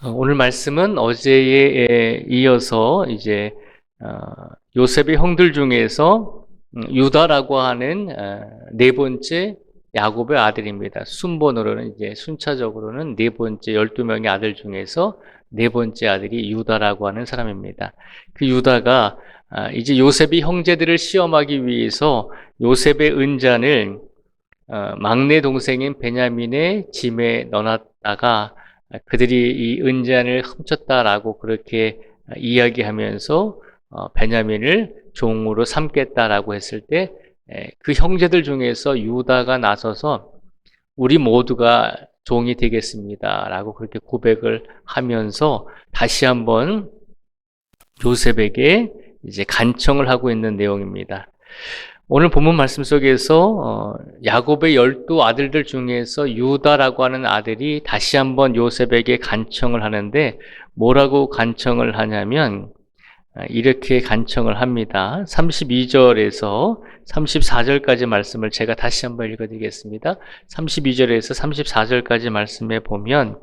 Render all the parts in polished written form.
오늘 말씀은 어제에 이어서 이제 요셉의 형들 중에서 유다라고 하는 네 번째 야곱의 아들입니다. 순번으로는 이제 순차적으로는 네 번째 12명의 아들 중에서 네 번째 아들이 유다라고 하는 사람입니다. 그 유다가 이제 요셉이 형제들을 시험하기 위해서 요셉의 은잔을 막내 동생인 베냐민의 짐에 넣어놨다가 그들이 이 은잔을 훔쳤다라고 그렇게 이야기하면서 베냐민을 종으로 삼겠다라고 했을 때 그 형제들 중에서 유다가 나서서 우리 모두가 종이 되겠습니다라고 그렇게 고백을 하면서 다시 한번 요셉에게 이제 간청을 하고 있는 내용입니다. 오늘 본문 말씀 속에서 야곱의 12아들들 중에서 유다라고 하는 아들이 다시 한번 요셉에게 간청을 하는데 뭐라고 간청을 하냐면 이렇게 간청을 합니다. 32절에서 34절까지 말씀을 제가 다시 한번 읽어드리겠습니다. 32절에서 34절까지 말씀에 보면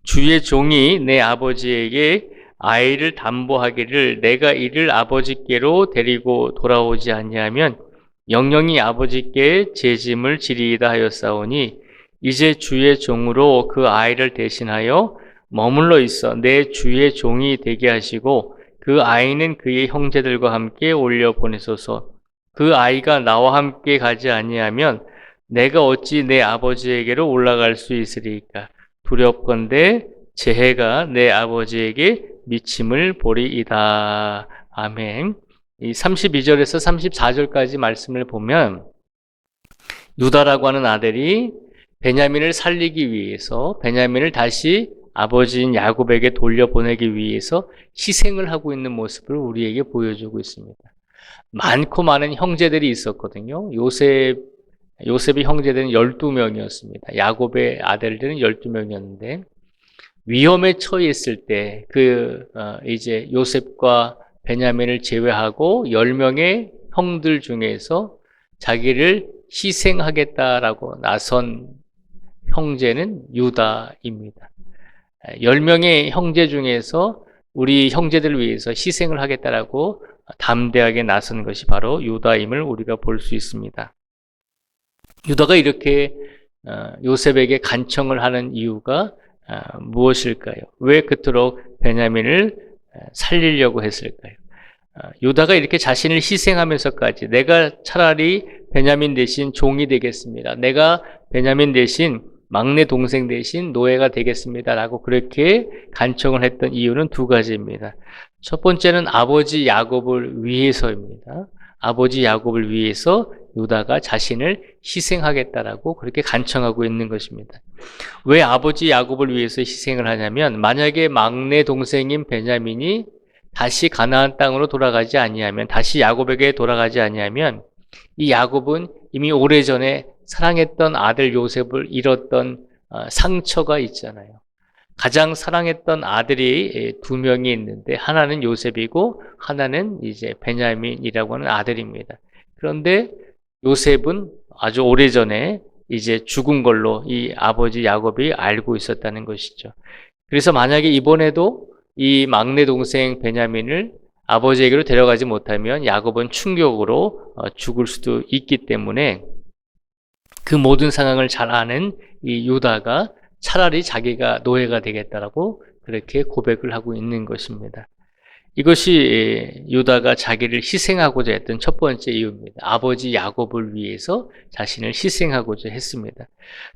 주의 종이 내 아버지에게 아이를 담보하기를 내가 이를 아버지께로 데리고 돌아오지 아니하면 영영이 아버지께 제 짐을 지리이다 하였사오니 이제 주의 종으로 그 아이를 대신하여 머물러 있어 내 주의 종이 되게 하시고 그 아이는 그의 형제들과 함께 올려 보내소서. 그 아이가 나와 함께 가지 아니하면 내가 어찌 내 아버지에게로 올라갈 수 있으리까? 두렵건대 제 해가 내 아버지에게 미침을 보리이다. 아멘. 이 32절에서 34절까지 말씀을 보면 유다라고 하는 아들이 베냐민을 살리기 위해서 베냐민을 다시 아버지인 야곱에게 돌려보내기 위해서 희생을 하고 있는 모습을 우리에게 보여주고 있습니다. 많고 많은 형제들이 있었거든요. 요셉의 형제들은 12명이었습니다. 야곱의 아들들은 12명이었는데 위험에 처했을 때 이제 요셉과 베냐민을 제외하고 10명의 형들 중에서 자기를 희생하겠다라고 나선 형제는 유다입니다. 10명의 형제 중에서 우리 형제들을 위해서 희생을 하겠다라고 담대하게 나선 것이 바로 유다임을 우리가 볼 수 있습니다. 유다가 이렇게 요셉에게 간청을 하는 이유가 무엇일까요? 왜 그토록 베냐민을 살리려고 했을까요? 유다가 이렇게 자신을 희생하면서까지 내가 차라리 베냐민 대신 종이 되겠습니다. 내가 베냐민 대신 막내 동생 대신 노예가 되겠습니다라고 그렇게 간청을 했던 이유는 두 가지입니다. 첫 번째는 아버지 야곱을 위해서입니다. 아버지 야곱을 위해서 유다가 자신을 희생하겠다라고 그렇게 간청하고 있는 것입니다. 왜 아버지 야곱을 위해서 희생을 하냐면 만약에 막내 동생인 베냐민이 다시 가나안 땅으로 돌아가지 아니하면 다시 야곱에게 돌아가지 아니하면 이 야곱은 이미 오래전에 사랑했던 아들 요셉을 잃었던 상처가 있잖아요. 가장 사랑했던 아들이 두 명이 있는데 하나는 요셉이고 하나는 이제 베냐민이라고 하는 아들입니다. 그런데 요셉은 아주 오래전에 이제 죽은 걸로 이 아버지 야곱이 알고 있었다는 것이죠. 그래서 만약에 이번에도 이 막내 동생 베냐민을 아버지에게로 데려가지 못하면 야곱은 충격으로 죽을 수도 있기 때문에 그 모든 상황을 잘 아는 이 유다가 차라리 자기가 노예가 되겠다라고 그렇게 고백을 하고 있는 것입니다. 이것이 유다가 자기를 희생하고자 했던 첫 번째 이유입니다. 아버지 야곱을 위해서 자신을 희생하고자 했습니다.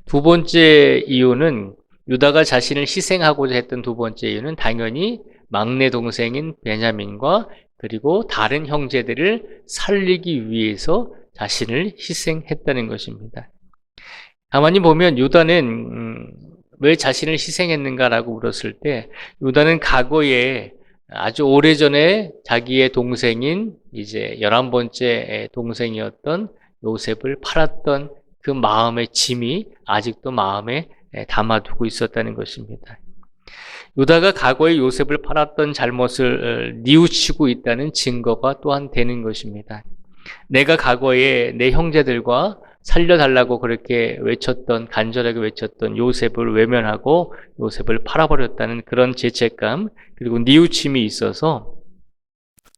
두 번째 이유는 유다가 자신을 희생하고자 했던 두 번째 이유는 당연히 막내 동생인 베냐민과 그리고 다른 형제들을 살리기 위해서 자신을 희생했다는 것입니다. 가만히 보면 유다는 왜 자신을 희생했는가라고 물었을 때 유다는 과거에 아주 오래전에 자기의 동생인 이제 11번째 동생이었던 요셉을 팔았던 그 마음의 짐이 아직도 마음에 담아두고 있었다는 것입니다. 유다가 과거에 요셉을 팔았던 잘못을 뉘우치고 있다는 증거가 또한 되는 것입니다. 내가 과거에 내 형제들과 살려달라고 그렇게 외쳤던, 간절하게 외쳤던 요셉을 외면하고 요셉을 팔아버렸다는 그런 죄책감, 그리고 뉘우침이 있어서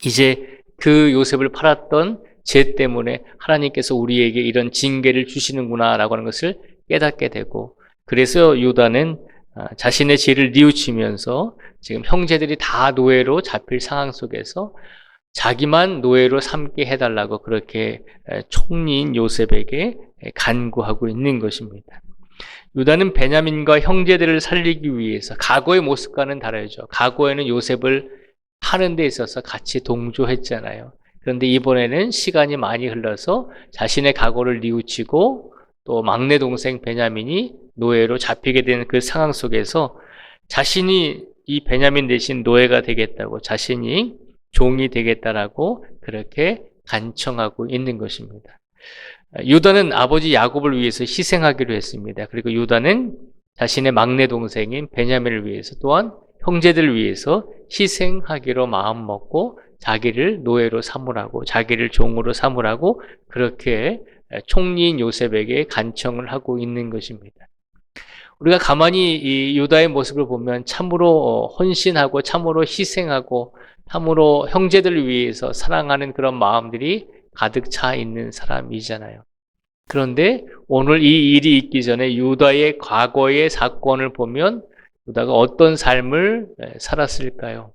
이제 그 요셉을 팔았던 죄 때문에 하나님께서 우리에게 이런 징계를 주시는구나라고 하는 것을 깨닫게 되고, 그래서 유다는 자신의 죄를 뉘우치면서 지금 형제들이 다 노예로 잡힐 상황 속에서 자기만 노예로 삼게 해달라고 그렇게 총리인 요셉에게 간구하고 있는 것입니다. 유다는 베냐민과 형제들을 살리기 위해서 과거의 모습과는 다르죠. 과거에는 요셉을 하는 데 있어서 같이 동조했잖아요. 그런데 이번에는 시간이 많이 흘러서 자신의 과거를 뉘우치고 또 막내 동생 베냐민이 노예로 잡히게 되는 그 상황 속에서 자신이 이 베냐민 대신 노예가 되겠다고, 자신이 종이 되겠다라고 그렇게 간청하고 있는 것입니다. 유다는 아버지 야곱을 위해서 희생하기로 했습니다. 그리고 유다는 자신의 막내 동생인 베냐민을 위해서 또한 형제들을 위해서 희생하기로 마음먹고 자기를 노예로 삼으라고, 자기를 종으로 삼으라고 그렇게 총리인 요셉에게 간청을 하고 있는 것입니다. 우리가 가만히 이 유다의 모습을 보면 참으로 헌신하고 참으로 희생하고 참으로 형제들을 위해서 사랑하는 그런 마음들이 가득 차 있는 사람이잖아요. 그런데 오늘 이 일이 있기 전에 유다의 과거의 사건을 보면 유다가 어떤 삶을 살았을까요?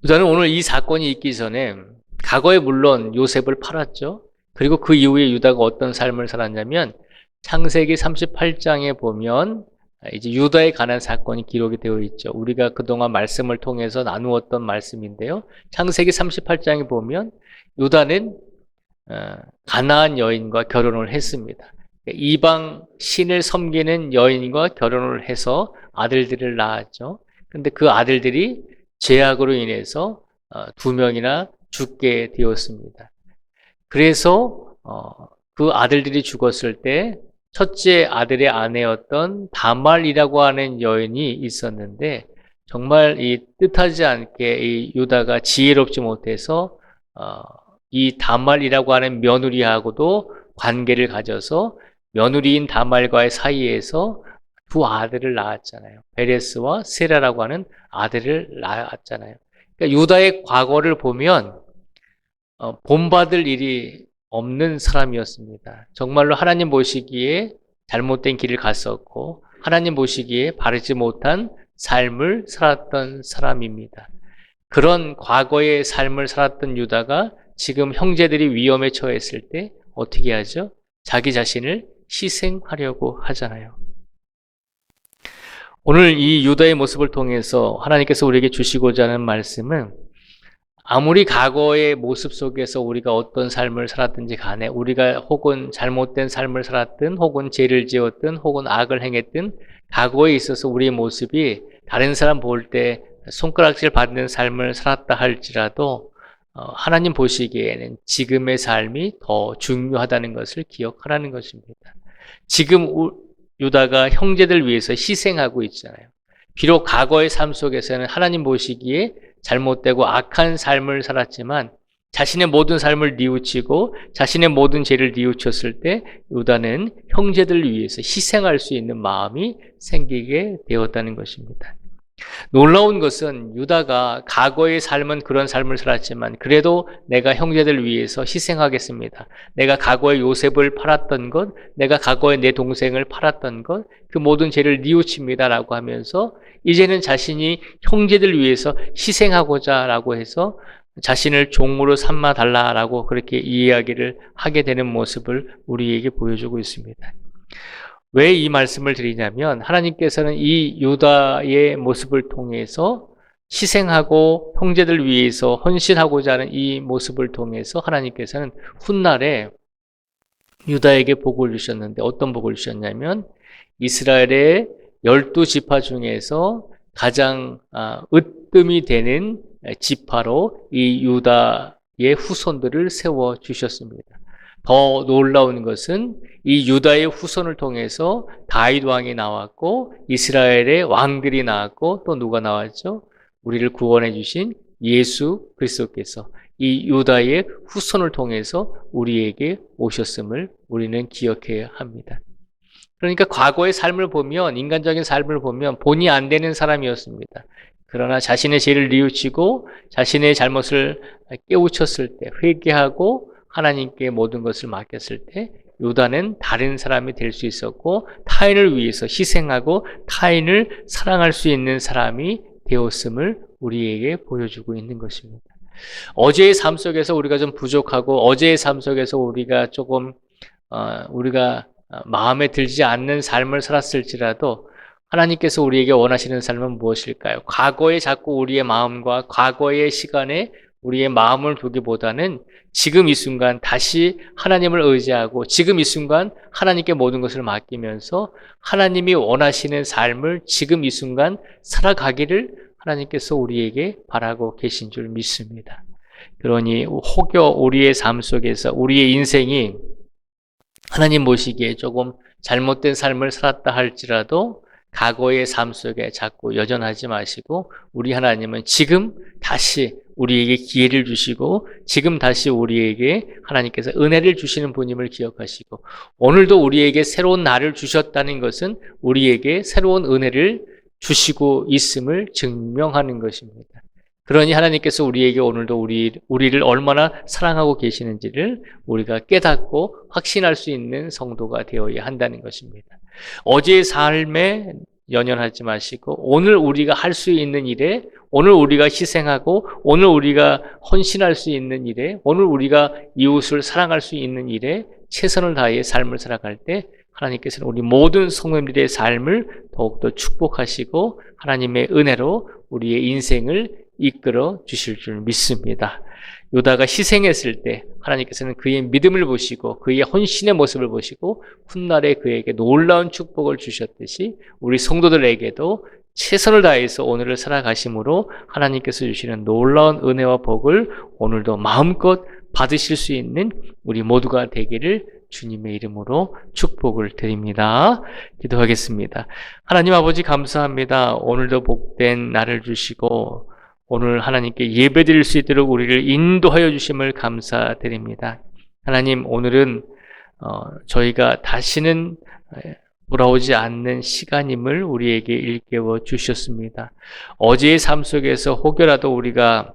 유다는 오늘 이 사건이 있기 전에 과거에 물론 요셉을 팔았죠. 그리고 그 이후에 유다가 어떤 삶을 살았냐면 창세기 38장에 보면 이제 유다에 관한 사건이 기록이 되어 있죠. 우리가 그동안 말씀을 통해서 나누었던 말씀인데요. 창세기 38장에 보면 유다는 가나안 여인과 결혼을 했습니다. 이방 신을 섬기는 여인과 결혼을 해서 아들들을 낳았죠. 그런데 그 아들들이 죄악으로 인해서 2명이나 죽게 되었습니다. 그래서 그 아들들이 죽었을 때 첫째 아들의 아내였던 다말이라고 하는 여인이 있었는데, 정말 이 뜻하지 않게 이 유다가 지혜롭지 못해서 이 다말이라고 하는 며느리하고도 관계를 가져서 며느리인 다말과의 사이에서 두 아들을 낳았잖아요. 베레스와 세라라고 하는 아들을 낳았잖아요. 그러니까 유다의 과거를 보면 본받을 일이 없는 사람이었습니다. 정말로 하나님 보시기에 잘못된 길을 갔었고 하나님 보시기에 바르지 못한 삶을 살았던 사람입니다. 그런 과거의 삶을 살았던 유다가 지금 형제들이 위험에 처했을 때 어떻게 하죠? 자기 자신을 희생하려고 하잖아요. 오늘 이 유다의 모습을 통해서 하나님께서 우리에게 주시고자 하는 말씀은, 아무리 과거의 모습 속에서 우리가 어떤 삶을 살았든지 간에, 우리가 혹은 잘못된 삶을 살았든 혹은 죄를 지었든 혹은 악을 행했든 과거에 있어서 우리의 모습이 다른 사람 볼 때 손가락질 받는 삶을 살았다 할지라도 하나님 보시기에는 지금의 삶이 더 중요하다는 것을 기억하라는 것입니다. 지금 유다가 형제들 위해서 희생하고 있잖아요. 비록 과거의 삶 속에서는 하나님 보시기에 잘못되고 악한 삶을 살았지만 자신의 모든 삶을 뉘우치고 자신의 모든 죄를 뉘우쳤을 때 유다는 형제들을 위해서 희생할 수 있는 마음이 생기게 되었다는 것입니다. 놀라운 것은 유다가 과거의 삶은 그런 삶을 살았지만 그래도 내가 형제들을 위해서 희생하겠습니다. 내가 과거에 요셉을 팔았던 것, 내가 과거에 내 동생을 팔았던 것, 그 모든 죄를 뉘우칩니다라고 하면서 이제는 자신이 형제들을 위해서 희생하고자 라고 해서 자신을 종으로 삼아 달라라고 그렇게 이야기를 하게 되는 모습을 우리에게 보여주고 있습니다. 왜 이 말씀을 드리냐면 하나님께서는 이 유다의 모습을 통해서 희생하고 형제들 위해서 헌신하고자 하는 이 모습을 통해서 하나님께서는 훗날에 유다에게 복을 주셨는데, 어떤 복을 주셨냐면 이스라엘의 12지파 중에서 가장 으뜸이 되는 지파로 이 유다의 후손들을 세워주셨습니다. 더 놀라운 것은 이 유다의 후손을 통해서 다윗 왕이 나왔고 이스라엘의 왕들이 나왔고 또 누가 나왔죠? 우리를 구원해 주신 예수 그리스도께서 이 유다의 후손을 통해서 우리에게 오셨음을 우리는 기억해야 합니다. 그러니까 과거의 삶을 보면, 인간적인 삶을 보면 본의 안 되는 사람이었습니다. 그러나 자신의 죄를 뉘우치고 자신의 잘못을 깨우쳤을 때, 회개하고 하나님께 모든 것을 맡겼을 때 유다는 다른 사람이 될 수 있었고, 타인을 위해서 희생하고 타인을 사랑할 수 있는 사람이 되었음을 우리에게 보여주고 있는 것입니다. 어제의 삶 속에서 우리가 좀 부족하고, 어제의 삶 속에서 우리가 조금 우리가 마음에 들지 않는 삶을 살았을지라도 하나님께서 우리에게 원하시는 삶은 무엇일까요? 과거에 자꾸 우리의 마음과 과거의 시간에 우리의 마음을 두기보다는 지금 이 순간 다시 하나님을 의지하고 지금 이 순간 하나님께 모든 것을 맡기면서 하나님이 원하시는 삶을 지금 이 순간 살아가기를 하나님께서 우리에게 바라고 계신 줄 믿습니다. 그러니 혹여 우리의 삶 속에서 우리의 인생이 하나님 보시기에 조금 잘못된 삶을 살았다 할지라도 과거의 삶 속에 자꾸 여전하지 마시고, 우리 하나님은 지금 다시 우리에게 기회를 주시고 지금 다시 우리에게 하나님께서 은혜를 주시는 분임을 기억하시고, 오늘도 우리에게 새로운 날을 주셨다는 것은 우리에게 새로운 은혜를 주시고 있음을 증명하는 것입니다. 그러니 하나님께서 우리에게 오늘도 우리를 얼마나 사랑하고 계시는지를 우리가 깨닫고 확신할 수 있는 성도가 되어야 한다는 것입니다. 어제의 삶에 연연하지 마시고 오늘 우리가 할 수 있는 일에, 오늘 우리가 희생하고 오늘 우리가 헌신할 수 있는 일에, 오늘 우리가 이웃을 사랑할 수 있는 일에 최선을 다해 삶을 살아갈 때 하나님께서는 우리 모든 성도님들의 삶을 더욱더 축복하시고 하나님의 은혜로 우리의 인생을 이끌어 주실 줄 믿습니다. 유다가 희생했을 때 하나님께서는 그의 믿음을 보시고 그의 헌신의 모습을 보시고 훗날에 그에게 놀라운 축복을 주셨듯이 우리 성도들에게도 최선을 다해서 오늘을 살아가심으로 하나님께서 주시는 놀라운 은혜와 복을 오늘도 마음껏 받으실 수 있는 우리 모두가 되기를 주님의 이름으로 축복을 드립니다. 기도하겠습니다. 하나님 아버지 감사합니다. 오늘도 복된 날을 주시고 오늘 하나님께 예배드릴 수 있도록 우리를 인도하여 주심을 감사드립니다. 하나님, 오늘은 저희가 다시는 돌아오지 않는 시간임을 우리에게 일깨워 주셨습니다. 어제의 삶 속에서 혹여라도 우리가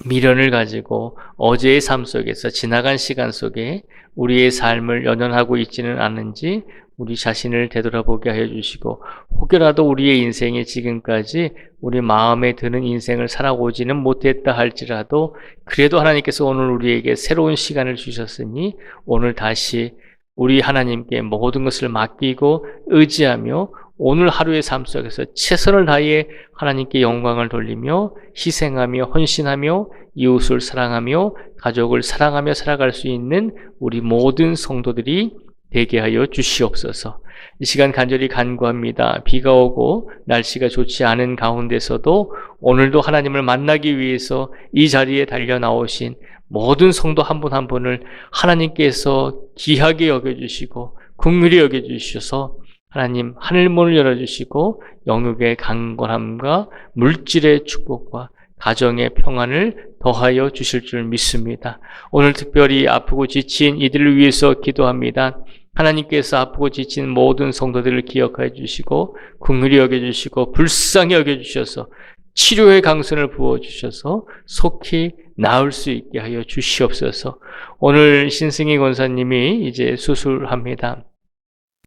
미련을 가지고 어제의 삶 속에서 지나간 시간 속에 우리의 삶을 연연하고 있지는 않은지 우리 자신을 되돌아보게 하여 주시고, 혹여라도 우리의 인생이 지금까지 우리 마음에 드는 인생을 살아오지는 못했다 할지라도 그래도 하나님께서 오늘 우리에게 새로운 시간을 주셨으니 오늘 다시 우리 하나님께 모든 것을 맡기고 의지하며 오늘 하루의 삶 속에서 최선을 다해 하나님께 영광을 돌리며 희생하며 헌신하며 이웃을 사랑하며 가족을 사랑하며 살아갈 수 있는 우리 모든 성도들이 되게 하여 주시옵소서. 이 시간 간절히 간구합니다. 비가 오고 날씨가 좋지 않은 가운데서도 오늘도 하나님을 만나기 위해서 이 자리에 달려 나오신 모든 성도 한 분 한 분을 하나님께서 귀하게 여겨주시고 긍휼히 여겨주셔서 하나님 하늘문을 열어주시고 영육의 강건함과 물질의 축복과 가정의 평안을 더하여 주실 줄 믿습니다. 오늘 특별히 아프고 지친 이들을 위해서 기도합니다. 하나님께서 아프고 지친 모든 성도들을 기억하여 주시고 긍휼히 여겨주시고 불쌍히 여겨주셔서 치료의 강선을 부어주셔서 속히 나을 수 있게 하여 주시옵소서. 오늘 신승희 권사님이 이제 수술합니다.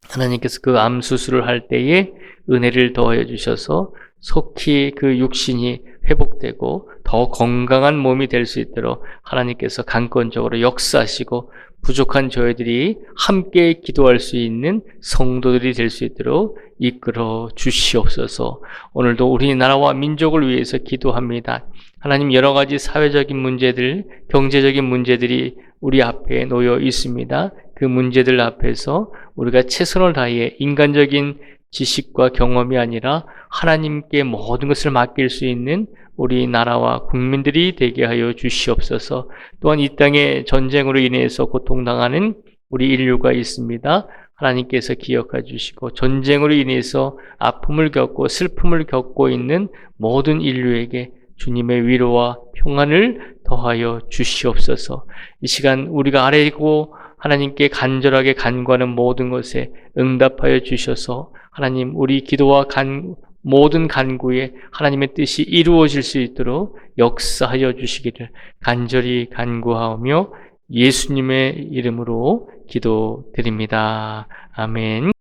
하나님께서 그 암 수술을 할 때에 은혜를 더하여 주셔서 속히 그 육신이 회복되고 더 건강한 몸이 될 수 있도록 하나님께서 강권적으로 역사하시고 부족한 저희들이 함께 기도할 수 있는 성도들이 될 수 있도록 이끌어 주시옵소서. 오늘도 우리나라와 민족을 위해서 기도합니다. 하나님, 여러 가지 사회적인 문제들, 경제적인 문제들이 우리 앞에 놓여 있습니다. 그 문제들 앞에서 우리가 최선을 다해 인간적인 지식과 경험이 아니라 하나님께 모든 것을 맡길 수 있는 우리 나라와 국민들이 되게 하여 주시옵소서. 또한 이 땅에 전쟁으로 인해서 고통당하는 우리 인류가 있습니다. 하나님께서 기억해 주시고 전쟁으로 인해서 아픔을 겪고 슬픔을 겪고 있는 모든 인류에게 주님의 위로와 평안을 더하여 주시옵소서. 이 시간 우리가 아뢰고 하나님께 간절하게 간구하는 모든 것에 응답하여 주셔서 하나님 우리 기도와 모든 간구에 하나님의 뜻이 이루어질 수 있도록 역사하여 주시기를 간절히 간구하오며 예수님의 이름으로 기도드립니다. 아멘.